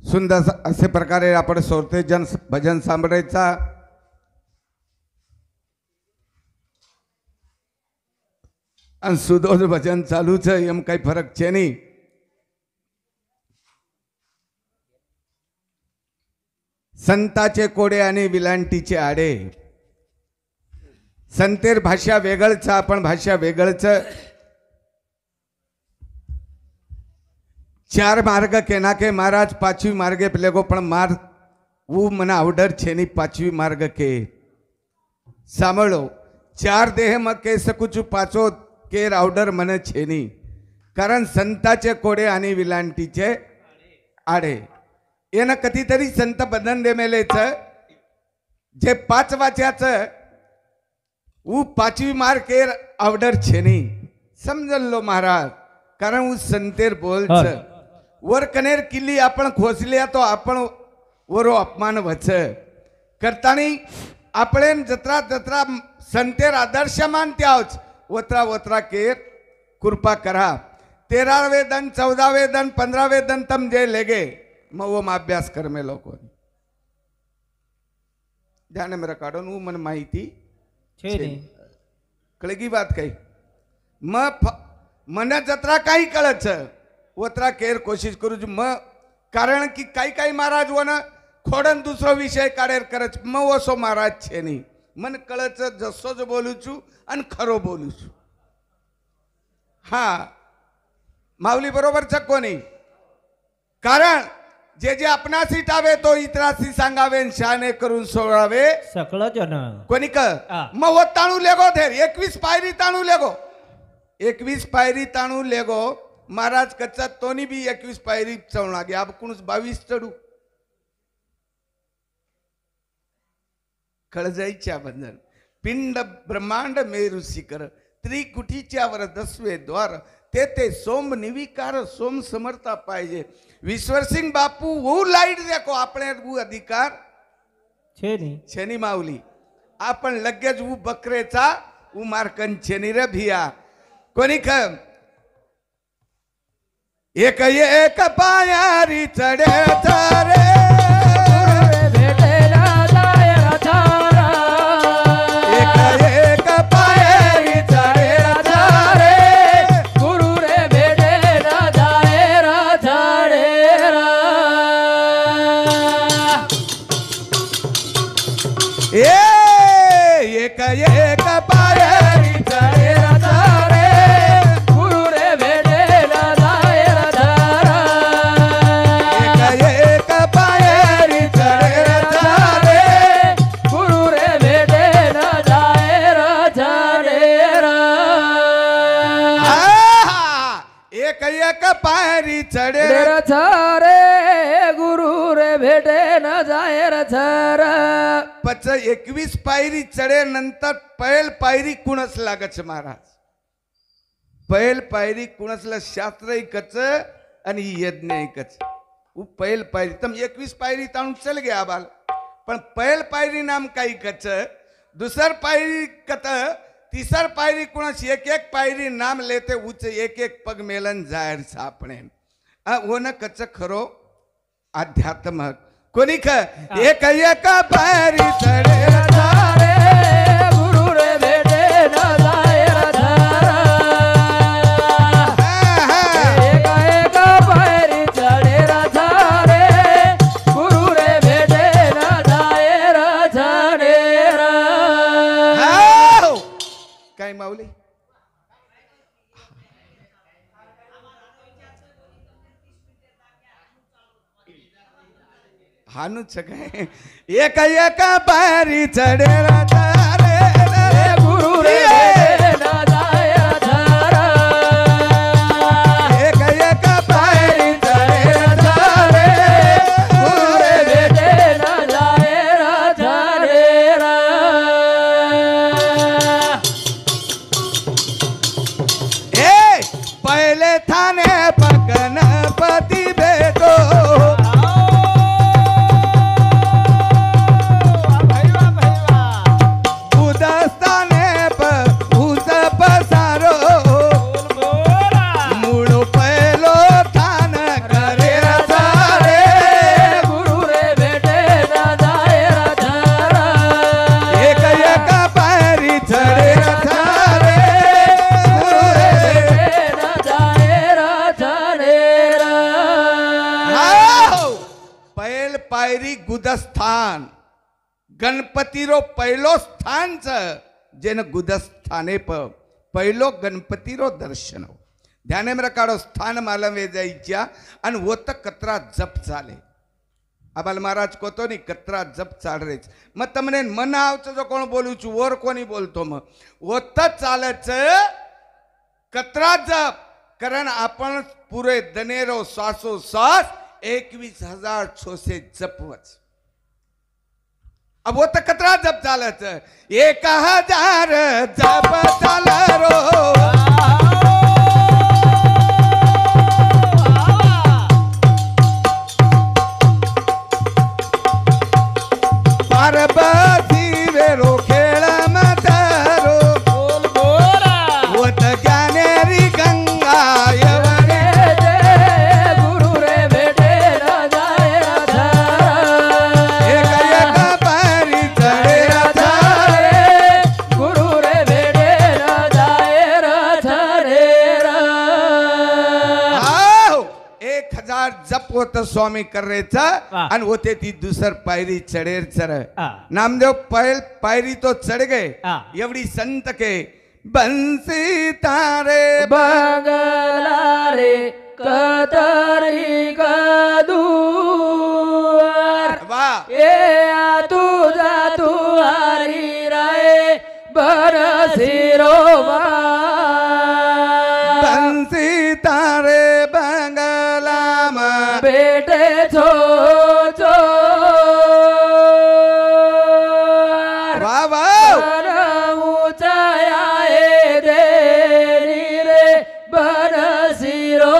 सुंदर असे प्रकारे आपण सोरते जन भजन सांभाळायचा। आणि सुदोष भजन चालूच एम काही फरक छे नहीं। संताचे कोडे आणि विलांटीचे आडे। संतेर भाषा वेगळच आपण भाषा वेगळच। चार मार्ग केना के महाराज पांचवी मार्गे प्लेगो पण मार वो मना आवडर छेनी पांचवी मार्ग के सांभळो। चार देह म के सकूचू पाचो केर आवडर मन छेनी कारण संताचे कोडे आणि विलांटीचे आडे। येना कधीतरी संत बदन दे मेलेच जे पाच वाच्याच वो पाचवी मार केर आवडर छेनी समजल लो महाराज कारण वो संतेर बोलच वर कनेर किल्ली आपण खोसलिया तो आपण वरो अपमान वच करतानी आपले जत्रा जत्रा संतेर आदर्श मानत्याच वत्रा वत्रा केर कृपा करा। 13वें दिन 14वें दिन 15वें दिन तम जे लेगे मैं वो अभ्यास कर में लोगों जाने मेरा काढून वो मन माहिती कळगी बात काही मन जत्रा काही कळच वत्रा केर कोशिश करू म कारण की काही काही महाराज वन खोडन दुसरो विषय काढेर करच म वसो महाराज छे नहीं मन कळच जसो ज बोलू छू आणि खरो बोलू छू। हा माऊली बरोबर छ कोणी कारण जे जे आपणासी टावे तो इतरासी सांगावे शाने करून सोडावे सकळ जन कोणी क म वो ताणू लेगो थेर 21 पायरी ताणू लेगो 21 पायरी ताणू लेगो महाराज कच्चा तोनी भी 21 पायरी चढ़ लागे अब कुछ 22 चढ़ू कळजाईच्या बंधन पिंड ब्रह्मांड मेरु शिखर त्रिकुटीच्या वर 10वे द्वार ते सोम निविकार सोम समर्था पाहिजे। विश्वर सिंह बापू वो लाइट देखो अपने वो अधिकार छेनी माऊली आपण लगेच वो बकरेचा वो मार्कन छेनी रे भिया कोणी ख एक एक पायारी चढे तारे एक पायरी चढे तारे गुरु रे भेटे ना जाय राधारा। एक पायरी चढे तारे गुरु रे भेटे ना जाय राधारे। एक पायरी चढे तारे गुरु रे भेटे ना जाय राधारा। 21 पायरी चढे नंतर पहिल पायरी कुणस लागच महाराज पहिल पायरी कुणसला शास्त्र एकच आणि यज्ञ एकच वो पहिल पायरी तम 21 पायरी ताणून चल गया बाल पण पहिल पायरी नाम काही कच दुसर पायरी कत तीसर पायरी कुणस एक एक पायरी नाम लेते उच्च एक एक पग मेलन जाहीर सापणे वो न कच खरो आध्यात्म कोणी ख एक एक पायरी चढे तारे गुरु रे भेटे ना जाय राधारा। एक एक पायरी चढे तारे गुरु रे भेटे ना जाय राधारे। काय माऊली हानु छके एक एक पायरी चढे तारे गुरु रे ना जाय राधारा। एक एक पायरी चढे तारे गुरु रे भेटे ना जाय राधारे। ए पहले थाने पकन पति भेटो पायरी गुदस्थान गणपति रो पहलो स्थान छ जेने गुदस्थाने पर पहलो गणपति रो दर्शन हो ध्यान में रखाड़ो स्थान मालवे जाइया अन वो तक कतरा जप चाले अबाल महाराज को तो नहीं कतरा जप चाल रहे मैं तमने मन आवचे जो कोण बोलू छू और कोनी बोलतो म वो तक चाले छ कतरा जप कारण आपण पूरे दनेरो श्वासो श्वास 21,600 जपवच अब वो तक कतरा जप चाले छ 1,000 जप चाले रो पार्वती वेरो खेल मतारो बोल बोला वो त ज्ञानेरी गंगा यवने दे गुरु रे बेटे न जाए राधा एक एक पारी चढ़े राधा रे गुरु रे बेटे न जाए राधा रे आओ 1,000 जप वो तो स्वामी कर रहे था अन होते थी दूसर पायरी चढ़ेर चढ़ नामदेव पायरी तो चढ़ गए एवढी संत के बंसी तारे बंगला रे कतरी कदूर वाह ए तुझा तू हरी राय बरसिरो बंसी तारे बंगला में बेटे छो छो वाह वाह ऊंचाया दे रे बरसिरो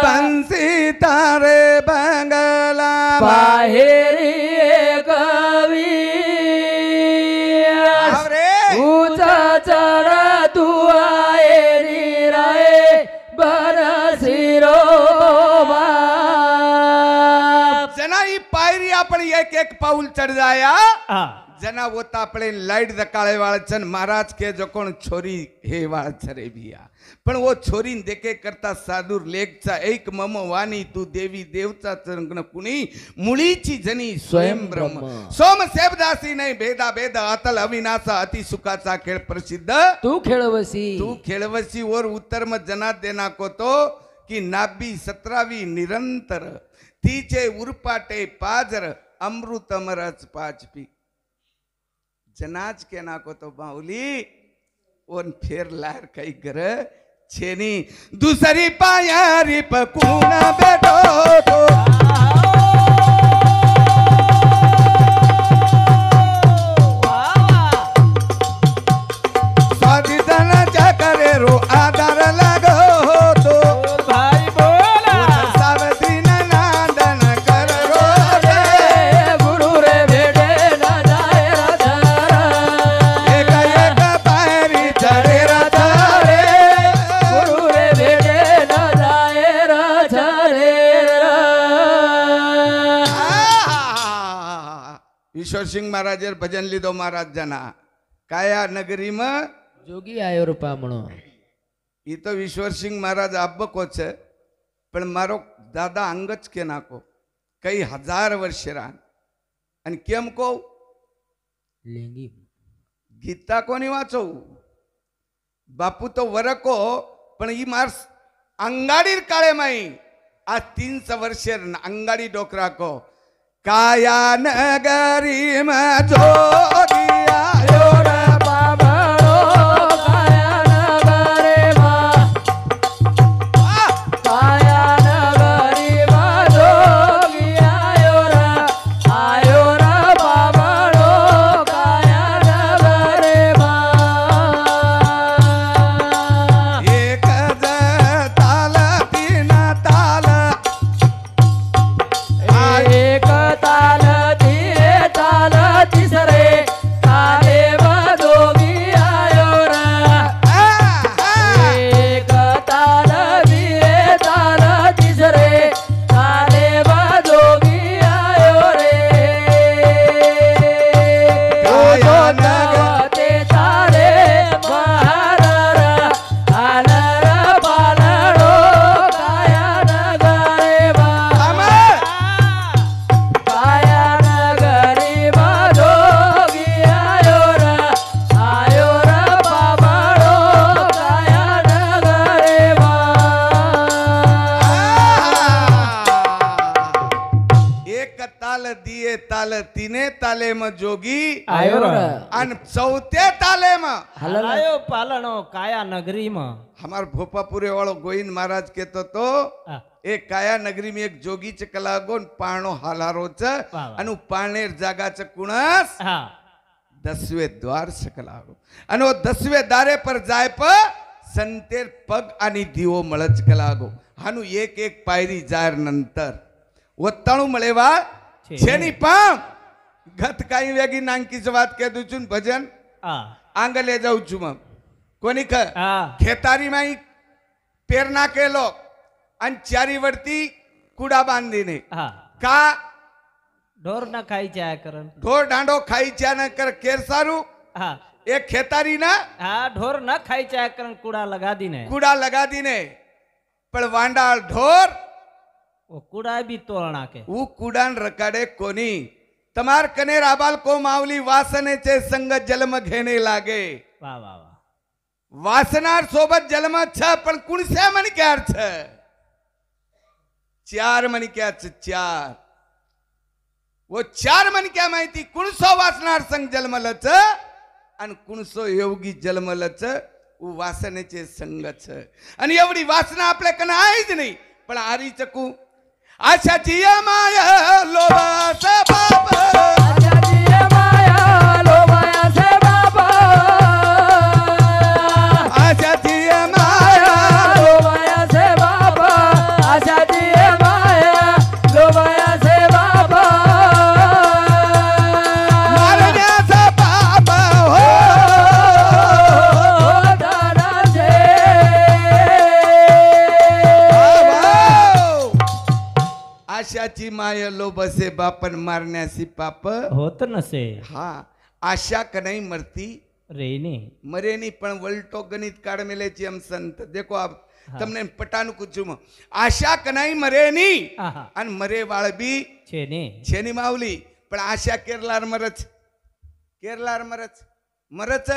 बंसी तारे बंगला बाहेरी कवि ऊंचा चढ़ा तू आए राय बरसिरो जना ही पायरी आपण एक एक पाऊल चढ़ जाया जना वो तापड़े लाइट दकाळे वाले छन महाराज के जो कोण छोरी हे वाले छरे बिया पण वो छोरी देखे करता साधुर लेखचा एक मम वाणी तू देवी देवचा चरण कुणी मुळीची जनी स्वयं ब्रह्म सोम सेवदासी नाही भेदा भेद अतल अविनाश अति सुखाचा खेळ प्रसिद्ध तू खेळवसी और उत्तर में जना देना को तो कि नाभि 17वी निरंतर तीचे उरपाटे पाजर अमृतम रस पाच पी जनाज के ना को तो बाउली ओन फेर लार कई गर छेनी दूसरी पायारी पकूना बेटो तो स्वादी दन चकरे रो आधार लगो तो भाई बोला सावधी नंदन कर रो रे गुरु रे बेटे न जाए राधा एक एक पायरी चढ़े राधा रे गुरु रे बेटे न जाए राधा रे ईश्वर सिंह महाराज भजन लीधो महाराज जना काया नगरी में जोगी आयो रूपा मणो ये तो ईश्वर सिंह महाराज आब्बको छे पण मारो दादा अंगज के नाको कई 1000 वर्ष रान अन केम को लेंगी गीता कोनी वाचो बापू तो वरको पण ई मार अंगाडी काळे माई आ 300 वर्ष अंगाडी डोकरा को काया नगरी में जोगी आयो रे बाबरो काया नगरे मा काया नगरी मा जोगी आयो रा बाबरो काया नगरे मा एक ताल तीन ताल एक ताल तिसरे ताले ताल दिये ताल तिने ताले म जोगी आयो र आणि चौथे ताले म हलायो पालनो काया नगरी में हमार भोपापुरे वाळो गोविंद महाराज कहतो तो एक काया नगरी में एक जोगी च कलागो न पाणो हालारो च वाह. अनु पाणेर जागाच कुणस हा 10वे द्वार सकलागो आणि 10वे दारे पर जाय प संतेर पग आणि दिवो मळच कलागो हानु एक एक पायरी जायर नंतर वत्ताणू मळेवा छे. छेनी पाम गत काही वेगी नांकीच वात के दुचून भजन हा आंगले जाऊ छु मग कोणी ख हा खेतारी माई पेरणा केलो आणि चारी वरती कुडा बांधीने हा का ढोर न खाई जाया करन ढोर डांडो खाई च्या न कर केर सारू हा एक खेतारी ना हा ढोर न खाई जाया करन कूड़ा लगा दी ने कूड़ा लगा दीने पण वांडाळ ढोर वो कूड़ा भी तोड़ना के ऊ कुडान रकाडे कोणी तमार कने राबाल को मावली वासनेचे संग जन्म घेणे लागे वाह वाह वाह वासनार सोबत जन्म छ पण कुणसे मणक्यार छ चार मणक्या छ चार वो चार मणक्या माहिती कुणसो वासनार संग जन्मलच आणि कुणसो योगी जन्मलच ऊ वासनेचे संग छ आणि एवढी वासना आपल्याकडे आहेच नाही पण आरी चकू आशाची माया लोभाचा बाप आजादी माया लोभाया से बाबा आशाची माया लोभाया से बाबा आजादी माया लोभाया से बाबा मारण्याचा बाप हो दादा से आशाची माय लोभसे बापन मारण्यासी पाप होत नसे हा आशा कनाई मरती रेने मरेनी पण वलटो गणित काढ मेलेची हम संत देखो आप તમને પટાનું કુચું આશા કનાઈ મરે ની આહા અને મરે વાળબી છે ને છેની માવલી પણ આશા કેરલાર મરચ મરચ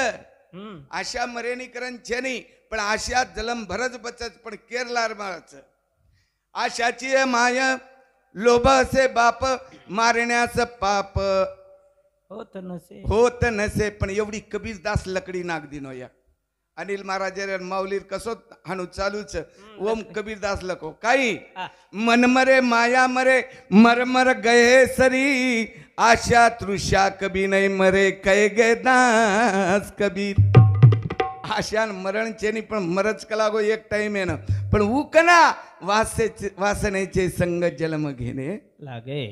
આશા મરે ની કરન છેની પણ આશા જલમ ભરજ બચત પણ કેરલાર મરચ आशाची माय लोभ असे बाप मारण्यास पाप होत नसे पण एवढी कबीरदास लकडी नाग दिनो या अनिल महाराज माऊलीर कसो हाणू चालूच ओम कबीरदास लको काही मन मरे माया मरे मरमर गए सरी आशा तृषा कभी नहीं मरे कहे गए दास कबीर आशा मरण चेनी पण मरच कलागो एक टाइम आहे ना पण ऊ कना वासनेचे संग जन्म घेणे लागे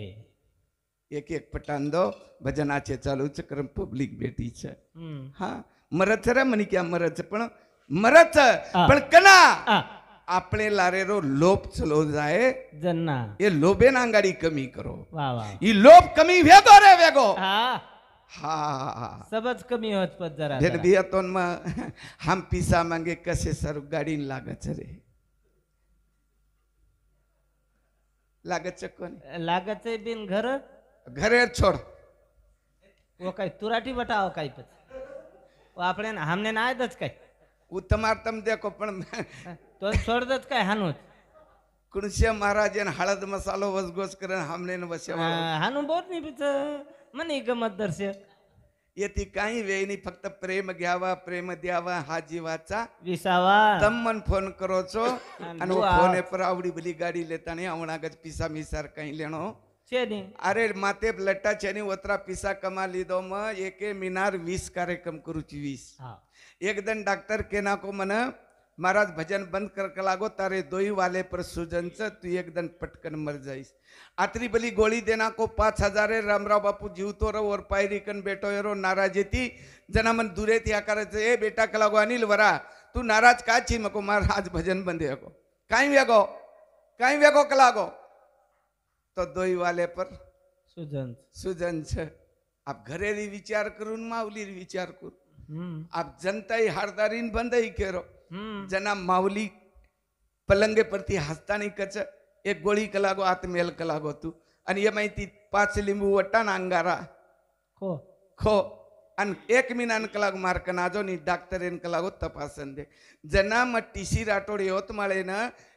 एक एक पटान दो भजनाचे चालूच करम पब्लिक बेटीच हा मरच रे म्हणी क्या मरच पण कना आपले लारेरो लोभ चलो जाए जन्ना ये लोभे नांगाडी कमी करो वाह वाह ये लोभ कमी वेगो रे वेगो हाँ हा सबच कमी होत पद जरा धेन बियातोन मग हम पिसा मांगे कसे सर गाडी लागच रे लागच कोण लागत है बिन घर घरे छोड़ वो काही तुराटी बटाव काही पद वो आपणे हमने ना आयदच काय ऊ तमार तम देखो पण तो छोडदच काय हानूत कुणशे महाराज हळद मसालो वसगोस करन हमने न वसे हानू बोट नाही पिच मनी गमत दर्श येती काही वेळ नाही फक्त प्रेम घ्यावा प्रेम द्यावा हा जीवाचा विसावा तम मन फोन करो छो અને दुआ। फोने पर आवड़ी बली गाड़ी लेता नहीं आवणागज पिसा मिसार कहीं लेनो છે ને अरे माते लट्टा छेनी ओतरा पिसा कमा लीधो म एके मीनार 20 कार्यक्रम करू 20 હા एक दिन डॉक्टर के ना को मन महाराज भजन बंद कर लागो तारे दोई वाले पर सुजन च तू एक दिन पटकन मर जाइस आतरी बली गोली देना को 5000 रामराव बापू जीवतो रो और पायरी कन बेटो एरो नाराज येती जना मन दूरे थी आकार ए बेटा कलागो अनिल वरा तू नाराज का छी मको महाराज भजन बंद को काई वेगो कलागो तो दोई वाले पर सुजन सुजन छ आप घरेरी विचार करून माऊली विचार करू आप जनताई हारदारीन बंदई केरो जना माऊली पलंगे परती हसता नहीं कच एक गोळी कलागो आत्मेल कलागो तू आणि ये माहिती 5 लिंबू वट्टान अंगारा खो खो आणि 1 मिनान कलागो मार्क नाजो नी डॉक्टरेन कलागो तपासन दे जना म टीसी राठोड यवतमाळेन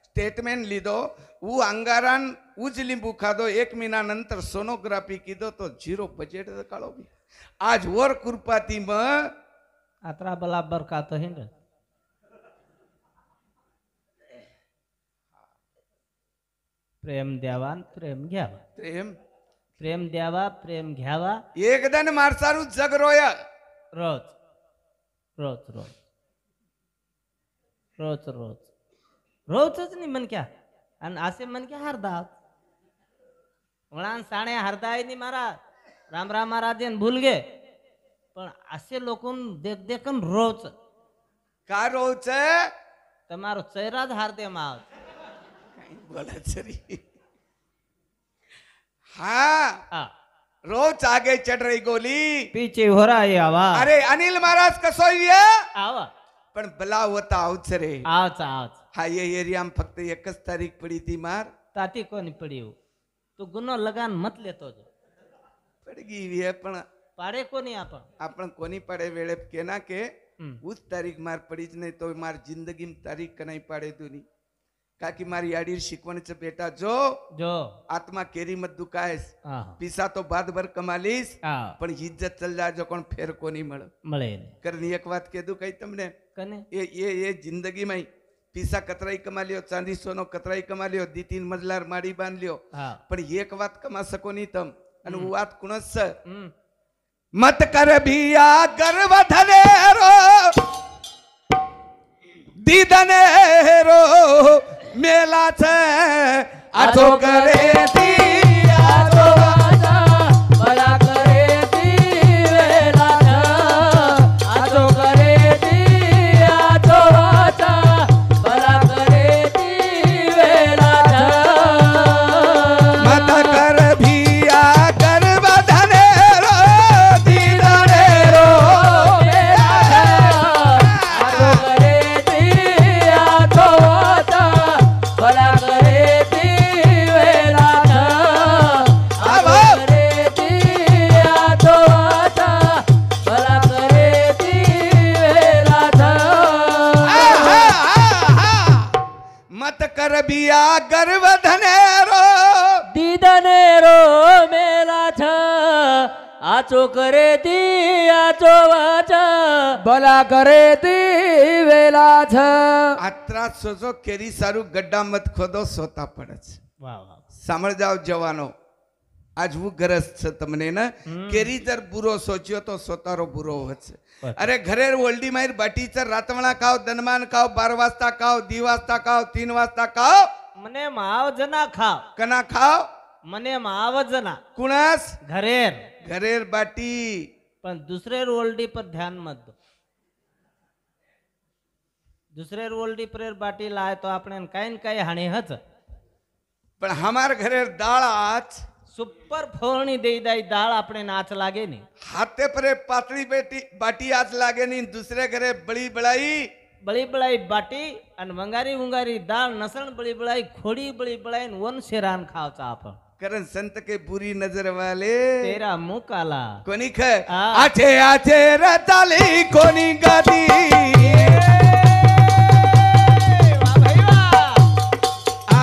स्टेटमेंट लिधो ऊ अंगारान ઉજ લીંબુ ખાધો 1 મહિના નંતર સોનોગ્રાફી કીધો તો 0 બજેટ કાળો બી આજ વર કૃપાથી માં अतरा बराबर का तो हिंड प्रेम द्यावा न प्रेम घ्यावा પ્રેમ प्रेम द्यावा प्रेम घ्यावा એકદન મારસારું જગ રોયા रोज रोज रोज रोज रोज रोजच नाही मन क्या आणि असे मन क्या हरदा वळान साणे हरदाय नाही महाराज राम राम महाराज भूल गे पण असे लोकून देख देखन रोज કા રોજ છે તમારો ચહેરા જ હાર દે માવ બોલે છરી हाँ हा रोज आगे चढ़ रही गोली पीछे हो रहा है आवा अरे अनिल महाराज कसो ये आवा पण भला होता आवच रे आवच आवच हा ये एरिया में फक्त 1 तारीख पड़ी थी मार ताती कोणी पड़ी हो तू गुन्हो लगान मत लेतो जो पड़ गई है पण पाड़े कोणी आपण आपण कोनी पड़े वेळे केना के हम्म. उस तारीख मार पड़ी ज नहीं तो मार जिंदगी में तारीख कनाई पाड़े दूनी काकी मारी आडीर शिकवणच बेटा जो जो आत्मा केरी मत दुखायस हा पीसा तो बाद भर कमालीस हा पण इज्जत चल जाजो कोण फेर कोनी मळ મળે करनी एक बात कह दू कही तमने कने ये जिंदगी में पीसा कतराई कमा लियो चांदी सोनो कतराई कमा लियो 2-3 मजलार माड़ी बांध लियो हा पण एक बात कमा सको नहीं तम अने वो बात कुणस छ हम्म मत कर भिया गर्व धनेरो दीदनेरो मेला छे आजो करे दी आजो आजा भला करे ती वेला आजो करे ती आजो आजा भला करे ती वेला मत कर भिया गर्व धनेरो दीदनेरो आजो करे ती आजो आजा भला करे ती वेला आजो करे ती आजो आजा भला करे ती वेला मत कर भिया गर्व धनेरो दीदनेरो मेला छ आचो करे ती आचो वाचा भला करे ती वेला छ आत्रा सोचो केरी सारू गड्ढा मत खोदो सोता पड़े छे वाह वाह सामळ जाओ जवानो आज वो गरज छे तमने न केरी जर बुरो सोच्यो तो सोतारो बुरो होचे अरे घरे ओल्डी मायर बाटीचर रातवणा खाओ दनमान खाओ 12 वाजता खाओ 2 वाजता खाओ 3 वाजता खाओ मने माव जना खाव कना खाओ मने माव जना कुणास घरेर घरेर बाटी पण दुसरे रोल्डी पर ध्यान मत दो दुसरे रोल्डी पर बाटी लाए तो આપણે કાઈ ને કાઈ હાણી હજ पण हमार घरेर दाळ आज सुपर फोरणी देई दाई दाळ આપણે નાચ લાગે ની हाथे परे पातળી बेटी बाटी आज लागे नहीं दूसरे घरे बड़ी बड़ाई बळी बळाई बाटी आणि वंगारी वंगारी दाळ नसण बळी बळाई खोडी बळी बळाई वन शेरान खावचा आपण करण संत के बुरी नजर वाले तेरा मुंह काला कोणी ख हाँ। आचे आचे रताली कोणी गादी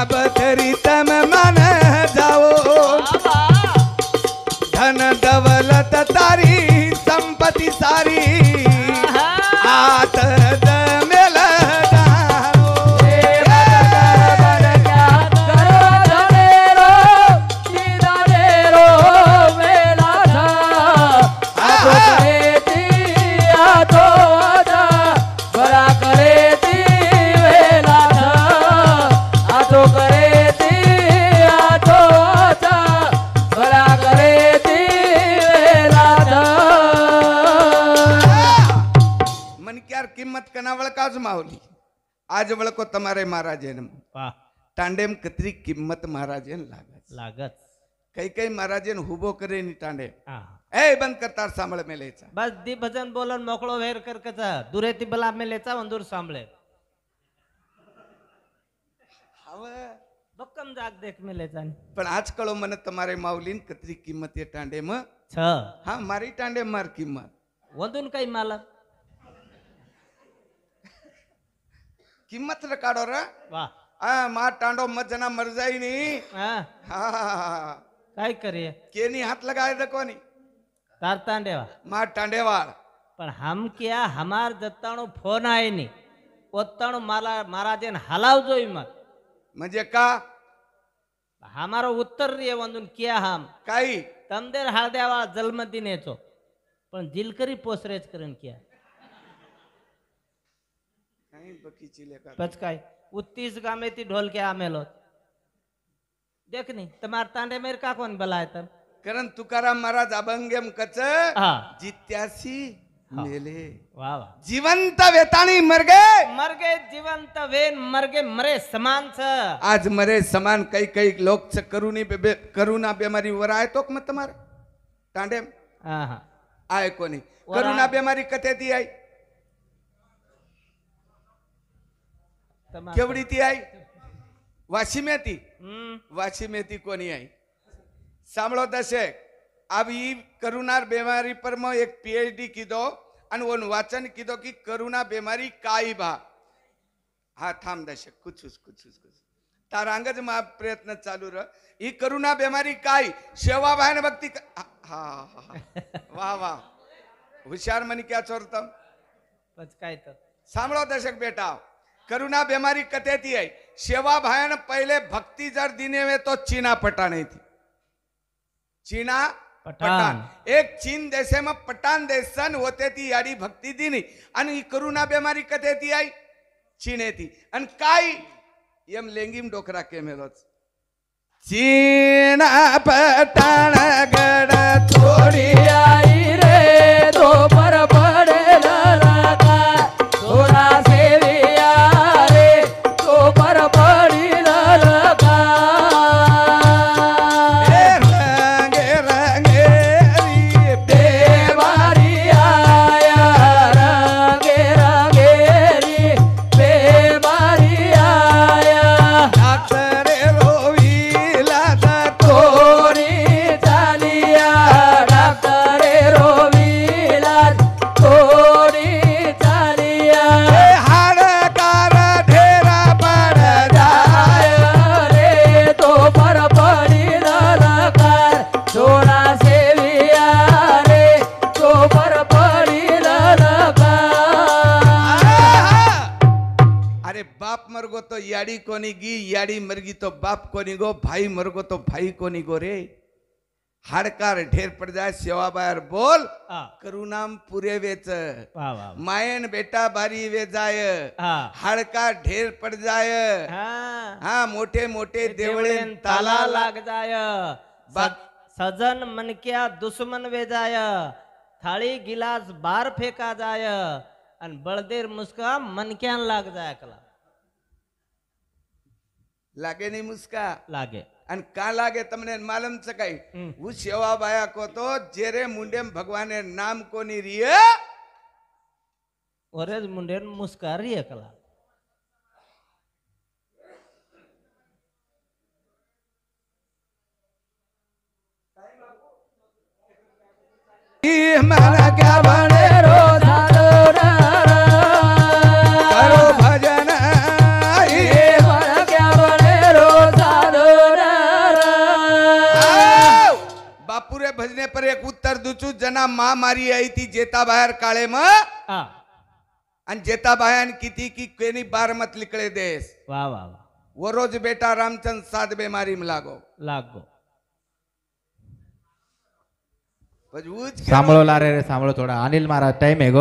अब तरी तम मन जाओ धन दौलत तारी संपत्ति सारी आत मेल डालो दीदनेरो मेला छ आचो करे ती आचो आजा भला करे ती वेला आचो करे ती आचो आजा भला करे ती वेला मन क्यार किंमत कना वळकाज मावली आज वळको તમારે મહારાજે वाह टांडेम कतरी किंमत महाराजे लागत लागत कई कई महाराजे हुबो करे नी टांडे हा ए बंद करतार सांभळ मेलेचा बस दी भजन बोलन मोकळो वेर कर कचा दुरेती बला मेलेचा वंदूर सांभळे बक्कम जाग देख मेलेचा पण आज कळो मन તમારે माऊलीन कतरी किंमत ये टांडे म छ हा मारी टांडे मार किंमत वंदून काही मालक किंमत र काढो र वाह हा मा टांडो मजना मर जाई नहीं हाँ हाँ काय करिए केनी हाथ लगाए दे कोनी तारता देवा मा टांडेवाड़ पण हम क्या हमार जत्ताणो फोन आए नहीं ओत्ताणो मारा जेन हलावजो मत म्हणजे का हमारो उत्तर रे वंदून किया हम काही तमदेर हळद्यावा जन्मदिनेचो पण दिलकरी पोसरेच करून किया काही बकीची लेका पच काय 29 गामे ती ढोल के आमेलो देख नहीं तुम्हार तांडे मेर का कोण बलाय तम कारण तुकाराम महाराज अभंगम कच हाँ जित्यासी मेले वाह वाह जिवंत वेताणी मर गए मर गए जीवंत वेन मर गए मरे समान छ आज मरे समान कई कई लोग छ करुणा बीमारी वर आए तो मत तुम्हारे टांडे हाँ हाँ आए कोनी वर करुणा आए। बीमारी कते थी आई તમાર केवड़ी थी आई वाशी में थी हम्म वाशी में थी कोनी आई सांभळो दशे अब ई करुणा बीमारी पर मैं एक पीएचडी कीधो અને ઓન વાચન કીધો કે કરુણા બીમારી કાઈ બા હા થામ દશે कुछ તારા અંગજ માં પ્રયત્ન ચાલુ રહ ઈ કરુણા બીમારી કાઈ સેવા ભાન ભક્તિ હા વાહ વાહ હોશિયાર મની ક્યાં ચોરતમ पच काय तर સાંભળો દર્શક બેટા કરુણા બીમારી કતેથી आई सेवा भान पहले भक्ति जर दिने में तो चीना पटाने थी चीना पठाण एक चीन देशे में पठाण देशन होते थी याडी भक्ति दीनी आणि ही करुणा बीमारी कते थी आई चीने थी आणि काय एम लेंगीम डोकरा केमेलोच चीना पठाण गड थोड़ी आई रे दो पर पड़े ललका थोड़ा सेविया रे दो पर पड़ी ललका रंगे रंगे री बेमारी आया रंगे रंगेरी बेमारी आया डॉक्टर रोवीला थोड़ी चालिया डॉक्टर रोवीला थोड़ी चालिया हाडकार ढेरा पड जाय रे तो पर पड़ी ललकार थोड़ा सेविया रे तो पर पड़ी ललकार अरे बाप मरगो तो याडी कोनी गी याडी मरगी तो बाप कोनी गो भाई मरगो तो भाई कोनी गो रे हाडकार ढेर पड जाय सेवा बाहेर बोल हाँ करुणाम पुरे वेच वाह वाह मायन बेटा बारी वे जाय हाँ हाडकार ढेर पड जाय हाँ हा मोठे मोठे देवळे देवळेन ताला लाग जाय बा- सजन मनक्या दुश्मन वे जाय थाळी गिलास बार फेका जाय आणि बळदेर मुस्का मनक्यान लाग जाय कला लागे नहीं मुस्का लागे અને કા લાગે તમને માલમ છે કઈ હું સેવા બાયા કો તો જેરે મુંડેમ ભગવાને નામ કોની રીએ ओरेज मुंडेन मुस्का रिय कला મારા ક્યા બને रो सालो કરો ભજન ये बड़ा क्या बने रो सालो બાપુરે ભજને પર એક ઉત્તર દુચુ जना માં મારી आई थी जेता बाहेर काळे म हाँ आणि जेता बायान किती की केनी बार मत निकळे देश वाह वाह वाह वो रोज बेटा रामचंद्र साध बीमारी में लागो लागो પછી ઉજ સાંભળો લારે રે સાંભળો થોડા અનિલ મારા ટાઈમ હે ગો